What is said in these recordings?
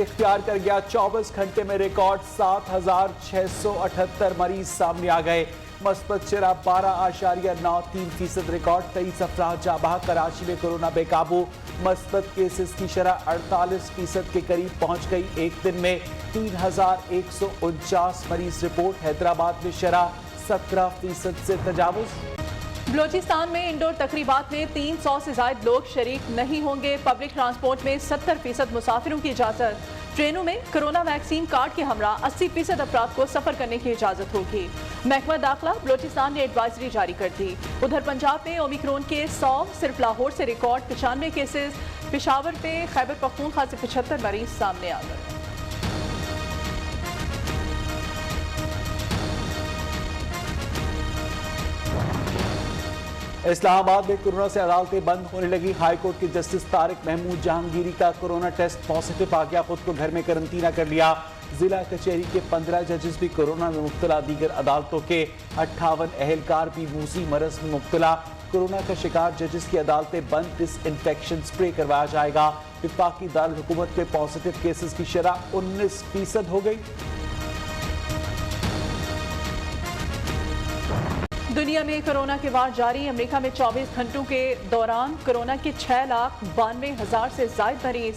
इख्तियार कर गया। 24 घंटे में रिकॉर्ड 7,678 मरीज सामने आ गए। मस्बत शरह 12.93% रिकॉर्ड। 23 अफराद जाँ बहक। कराची में कोरोना बेकाबू। मस्बत केसेस की शरह 48% के करीब पहुंच गई। एक दिन में 3,149 मरीज रिपोर्ट। हैदराबाद में शरह 17% से तजावुज। बलोचिस्तान में इंडोर तकरीबात में 300 से ज्यादा लोग शरीक नहीं होंगे। पब्लिक ट्रांसपोर्ट में 70% मुसाफिरों की इजाजत। ट्रेनों में कोरोना वैक्सीन कार्ड के हमरा 80% अफराद को सफर करने की इजाजत होगी। महकमा दाखिला बलोचिस्तान ने एडवाइजरी जारी कर दी। उधर पंजाब में ओमिक्रॉन के 100, सिर्फ लाहौर से रिकॉर्ड 95 केसेस। पेशावर पे खैबर पख्तूनख्वा से 75 मरीज सामने आ गए। इस्लामाबाद में कोरोना से अदालतें बंद होने लगी। हाईकोर्ट के जस्टिस तारिक महमूद जहांगीरी का कोरोना टेस्ट पॉजिटिव आ गया। खुद को घर में करंटीना कर लिया। जिला कचहरी के 15 जजेस भी कोरोना में मुब्तला। दीगर अदालतों के 58 अहलकार भी मूसी मरज में मुब्तला। कोरोना का शिकार जजेस की अदालतें बंद। डिसइंफेक्शन स्प्रे करवाया जाएगा। वफाकी दारुल हुकूमत में पॉजिटिव केसेस की शरह 19% हो गई। दुनिया में कोरोना के वार जारी। अमेरिका में 24 घंटों के दौरान कोरोना के 6,92,000 से ज्यादा मरीज।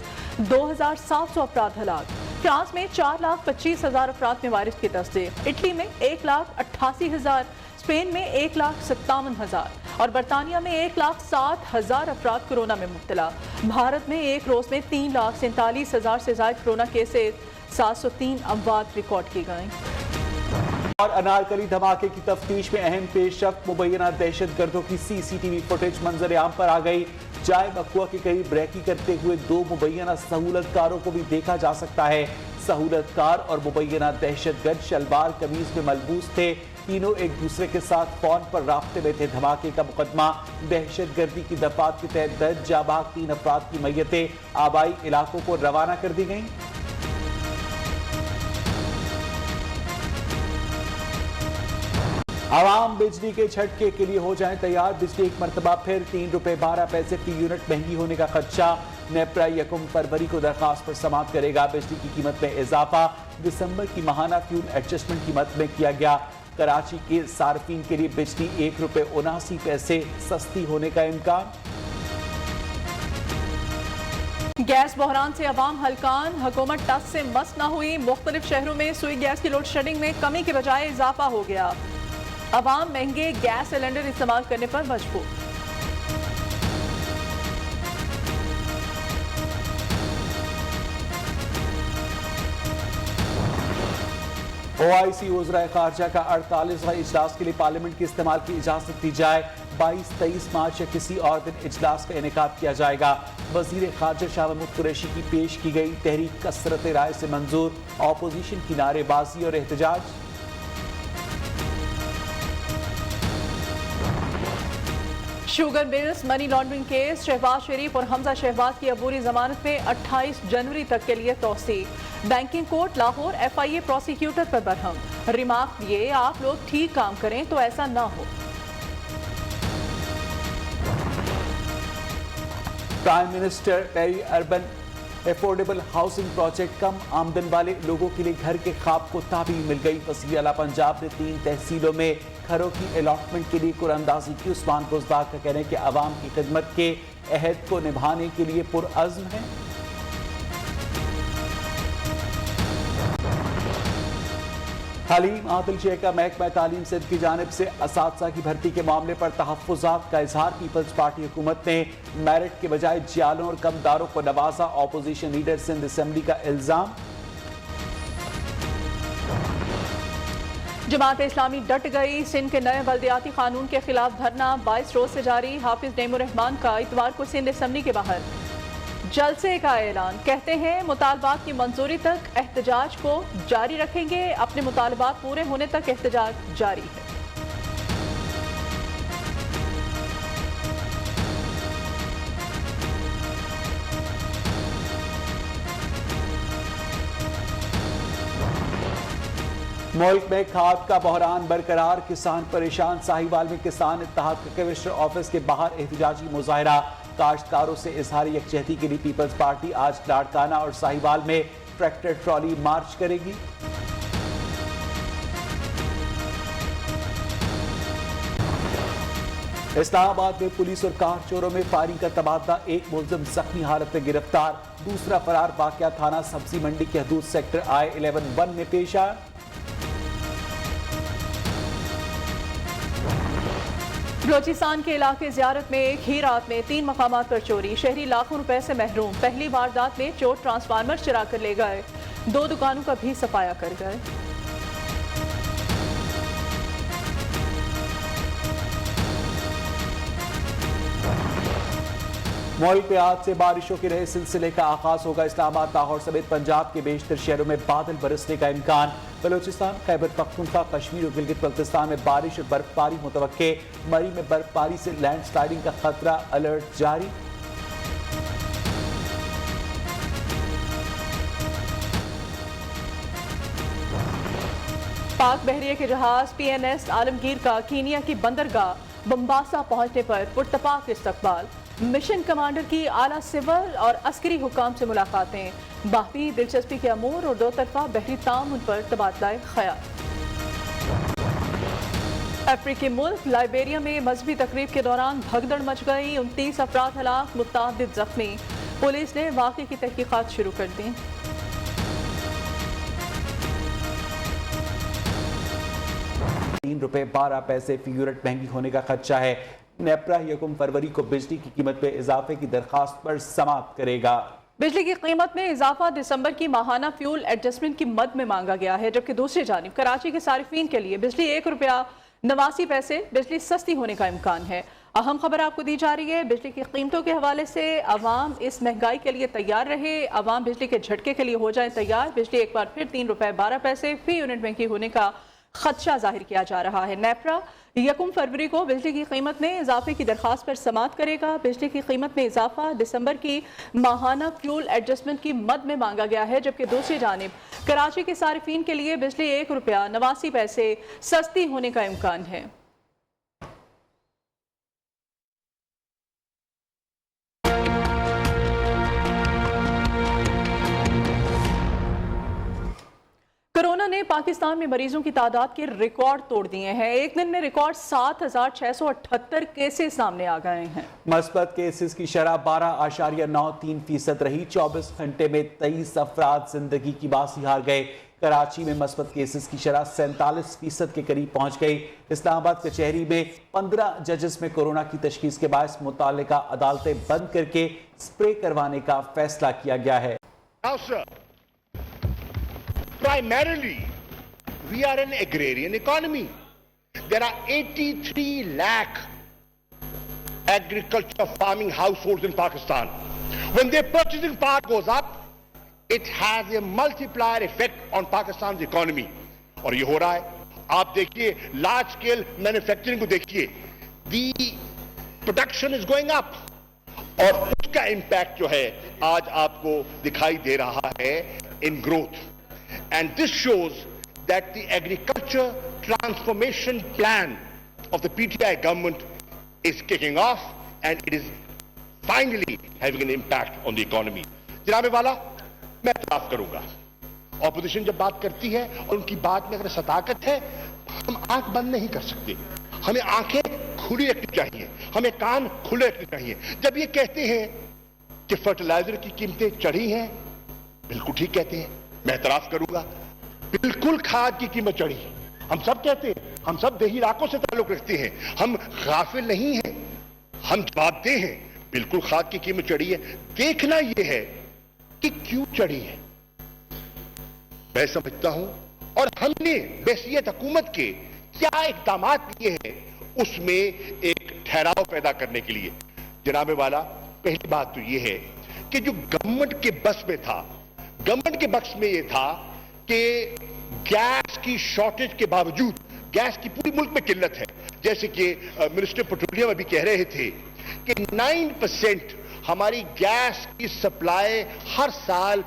2,700 अफराद हलाक। फ्रांस में 4,25,000 अफराद में वायरस की तस्दीक। इटली में 1,88,000। स्पेन में 1,57,000 और बरतानिया में 1,07,000 अफराद कोरोना में मुब्तला। भारत में एक रोज में 3,47,000 से ज्यादा कोरोना केसेस। 703 अमवात रिकॉर्ड की गई। और अनारकली धमाके की तफ्तीश में अहम पेशरफ्त। मुबैना दहशतगर्दों की CCTV फुटेज मंजर आम पर आ गई। जाए मकुआ के करीब रेकी करते हुए 2 मुबैना सहूलतकारों को भी देखा जा सकता है। सहूलतकार और मुबैना दहशतगर्द शलवार कमीज में मलबूस थे। तीनों एक दूसरे के साथ फोन पर राब्ते में थे। धमाके का मुकदमा दहशतगर्दी की दफात के तहत दर्ज। जाबाग 3 अफराद की मैयतें आबाई इलाकों को रवाना कर दी गई। आवाम बिजली के झटके के लिए हो जाएं तैयार। बिजली एक मरतबा फिर ₹3.12 फी यूनिट महंगी होने का खदशा। नेपरा 1 फरवरी को दरखास्त पर समाप्त करेगा। बिजली की कीमत में इजाफा। दिसंबर की माहाना फ्यूल एडजस्टमेंट कीमत में किया गया। कराची के सार्फिन के लिए बिजली ₹1.79 सस्ती होने का इम्कान। गैस बहरान से अवाम हलकान। हुकूमत टस से मस न हुई। मुख्तलिफ शहरों में सुई गैस की लोड शेडिंग में कमी के बजाय इजाफा हो गया। अवाम महंगे गैस सिलेंडर इस्तेमाल करने पर मजबूर। OIC वज़राए खारजा का 48वां इजलास के लिए पार्लियामेंट के इस्तेमाल की इजाजत दी जाए। 22-23 मार्च या किसी और दिन इजलास का इनेकाद किया जाएगा। वजीर खारजा शाह महमूद कुरैशी की पेश की गई तहरीक कसरत राय से मंजूर। ऑपोजिशन की नारेबाजी और एहतजाज। Sugar mills money laundering case. Shahbaz Sharif और हमजा शहबाज की अबूरी जमानत में 28 जनवरी तक के लिए तौसी। Banking court Lahore FIA prosecutor पर बरहम। रिमार्क दिए आप लोग ठीक काम करें तो ऐसा ना हो। Prime minister peri urban affordable housing project. कम आमदन वाले लोगों के लिए घर के ख्वाब को ताबीर मिल गई। वज़ीर आला पंजाब ने 3 तहसीलों में घरों की अलॉटमेंट के लिए कुरानंदाजी की। उस्मान बुज़दार का कहना है कि अवाम की खिदमत के अहद को निभाने के लिए पुरअज़्म है। हलीम आदिल शेख का महकमा तालीम सिंध की जानिब से असातिज़ा की भर्ती के मामले पर तहफ़्फ़ुज़ात का इजहार। पीपल्स पार्टी हुकूमत ने मेरिट के बजाय जियालों और कमदारों को नवाजा। ऑपोजिशन लीडर सिंध असेंबली का इल्जाम। जमात इस्लामी डट गई। सिंध के नए बल्दियाती कानून के खिलाफ धरना 22 रोज से जारी। हाफिज नईमुर रहमान का इतवार को सिंध असेंबली के बाहर जलसे का ऐलान। कहते हैं मुतालबात की मंजूरी तक एहतजाज को जारी रखेंगे। अपने मुतालबात पूरे होने तक एहतजाज जारी है। मुल्क में खाद का बहरान बरकरार। किसान परेशान। साहिवाल में किसान इत्तेहाद के कमिश्नर ऑफिस के बाहर एहतजाजी मुजाहरा। काश्तकारों से इजहार यकजहती के लिए पीपल्स पार्टी आज लाड़काना और साहिवाल में ट्रैक्टर ट्रॉली मार्च करेगी। इस्लामाबाद में पुलिस और कार चोरों में फायरिंग का तबादला, एक मुलजिम जख्मी हालत में गिरफ्तार, दूसरा फरार वाकया थाना सब्जी मंडी के हदूद सेक्टर I-11-1 में पेश आया। बलोचिस्तान के इलाके ज़ियारत में एक ही रात में 3 मकामात पर चोरी, शहरी लाखों रुपए से महरूम। पहली वारदात में चोर ट्रांसफार्मर चुरा कर ले गए, 2 दुकानों का भी सफाया कर गए। मुल्क में आज से बारिशों के नए सिलसिले का आगाज होगा। इस्लामाबाद, लाहौर समेत पंजाब के बेशतर शहरों में बादल बरसने का इम्कान। बलोचिस्तान, खैबर पख्तूनख्वा, कश्मीर और गिलगित बल्तिस्तान में बारिश और बर्फबारी मुतवक्के। मरी में बर्फबारी से लैंडस्लाइडिंग का खतरा, अलर्ट जारी। पाक बहरिया के जहाज PNS आलमगीर का कीनिया की बंदरगाह बम्बासा पहुंचने पर पुरतपाक इस्तकबाल। मिशन कमांडर की आला सिविल और अस्करी हुकाम से मुलाकातें, बाकी दिलचस्पी के अमूर और 2 तरफा बहरी ताउन पर तबादला ख्याल। अफ्रीकी मुल्क लाइबेरिया में मजहबी तकरीब के दौरान भगदड़ मच गई, 29 अफराद हलाक, मुतअद्दिद जख्मी। पुलिस ने वाक़े की तहकीकात शुरू कर दी। ₹3.12 फी यूनिट महंगी होने का खदशा है। नेपरा 1 फरवरी को बिजली की कीमत में इजाफे की दरखास्त पर समाप्त करेगा। बिजली की कीमत में इजाफा दिसंबर की माहाना फ्यूल एडजस्टमेंट की मद में मांगा गया है, जबकि दूसरी जानिब कराची के सारिफीन के लिए बिजली ₹1.89 बिजली सस्ती होने का इम्कान है। अहम खबर आपको दी जा रही है, बिजली की कीमतों के हवाले से अवाम इस महंगाई के लिए तैयार रहे, अवाम बिजली के झटके के लिए हो जाए तैयार। बिजली एक बार फिर ₹3.12 फी यूनिट महंगी होने का खदशा जाहिर किया जा रहा है। नेपरा 1 फरवरी को बिजली की कीमत में इजाफे की दरखास्त पर समाप्त करेगा। बिजली की कीमत में इजाफा दिसंबर की माहाना फ्यूल एडजस्टमेंट की मद में मांगा गया है, जबकि दूसरी जानिब कराची के सारिफीन के लिए बिजली ₹1.89 सस्ती होने का इम्कान है। कोरोना ने पाकिस्तान में मरीजों की तादाद के रिकॉर्ड तोड़ दिए हैं। एक दिन में रिकॉर्ड 7,678 केसेस सामने आ गए हैं। मस्बत केसेस की शरह 12.93% रही। 24 घंटे में 23 अफराद जिंदगी की बासी हार गए। कराची में मस्बत केसेस की शरह 47% के करीब पहुंच गई। इस्लामाबाद कचहरी में 15 जजेस में कोरोना की तशखीस के बायस मुतालिका अदालतें बंद करके स्प्रे करवाने का फैसला किया गया है। Primarily, we are an agrarian economy. There are 83 lakh agriculture farming households in Pakistan. When their purchasing power goes up, it has a multiplier effect on Pakistan's economy. और ये हो रहा है। आप देखिए large scale manufacturing को देखिए, the production is going up. और उसका impact जो है आज आपको दिखाई दे रहा है in growth. And this shows that the agriculture transformation plan of the PTI government is kicking off and it is finally having an impact on the economy. जनाबे वाला, मैं इत्तराफ करूंगा। ऑपोजिशन जब बात करती है और उनकी बात में अगर सदाकत है, हम आंख बंद नहीं कर सकते। हमें आंखें खुली रखनी चाहिए, हमें कान खुले रखने चाहिए। जब ये कहते हैं कि फर्टिलाइजर की कीमतें चढ़ी हैं, बिल्कुल ठीक कहते हैं, मैं इतराफ करूंगा। बिल्कुल खाद की कीमत चढ़ी, हम सब कहते हैं, हम सब देही इलाकों से ताल्लुक रखते हैं, हम गाफिल नहीं हैं, हम जवाबदेह हैं। बिल्कुल खाद की कीमत चढ़ी है। देखना यह है कि क्यों चढ़ी है, मैं समझता हूं। और हमने बैसियत हुकूमत के क्या इक़दाम लिए हैं, उसमें एक ठहराव पैदा करने के लिए। जनाबे वाला, पहली बात तो यह है कि जो गवर्नमेंट के बस में था, गवर्नमेंट के बक्स में यह था कि गैस की शॉर्टेज के बावजूद, गैस की पूरी मुल्क में किल्लत है, जैसे कि मिनिस्टर पेट्रोलियम अभी कह रहे थे कि 9% हमारी गैस की सप्लाई हर साल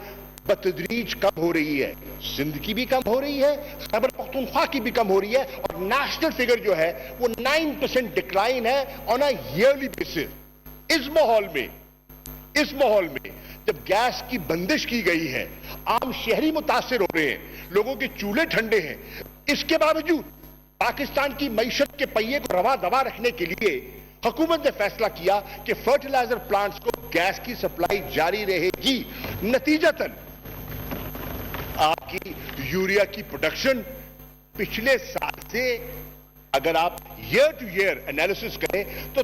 बतदरीज कम हो रही है। सिंध की भी कम हो रही है, खैबर पख्तूनख्वा की भी कम हो रही है, और नेशनल फिगर जो है वो 9% डिक्लाइन है ऑन अ ईयरली बेसिस। इस माहौल में जब गैस की बंदिश की गई है, आम शहरी मुतासिर हो रहे हैं, लोगों के चूल्हे ठंडे हैं, इसके बावजूद पाकिस्तान की मईशत के पहिए को रवा दवा रखने के लिए हुकूमत ने फैसला किया कि फर्टिलाइजर प्लांट्स को गैस की सप्लाई जारी रहेगी। नतीजतन आपकी यूरिया की प्रोडक्शन पिछले साल से अगर आप ईयर टू ईयर एनालिसिस करें तो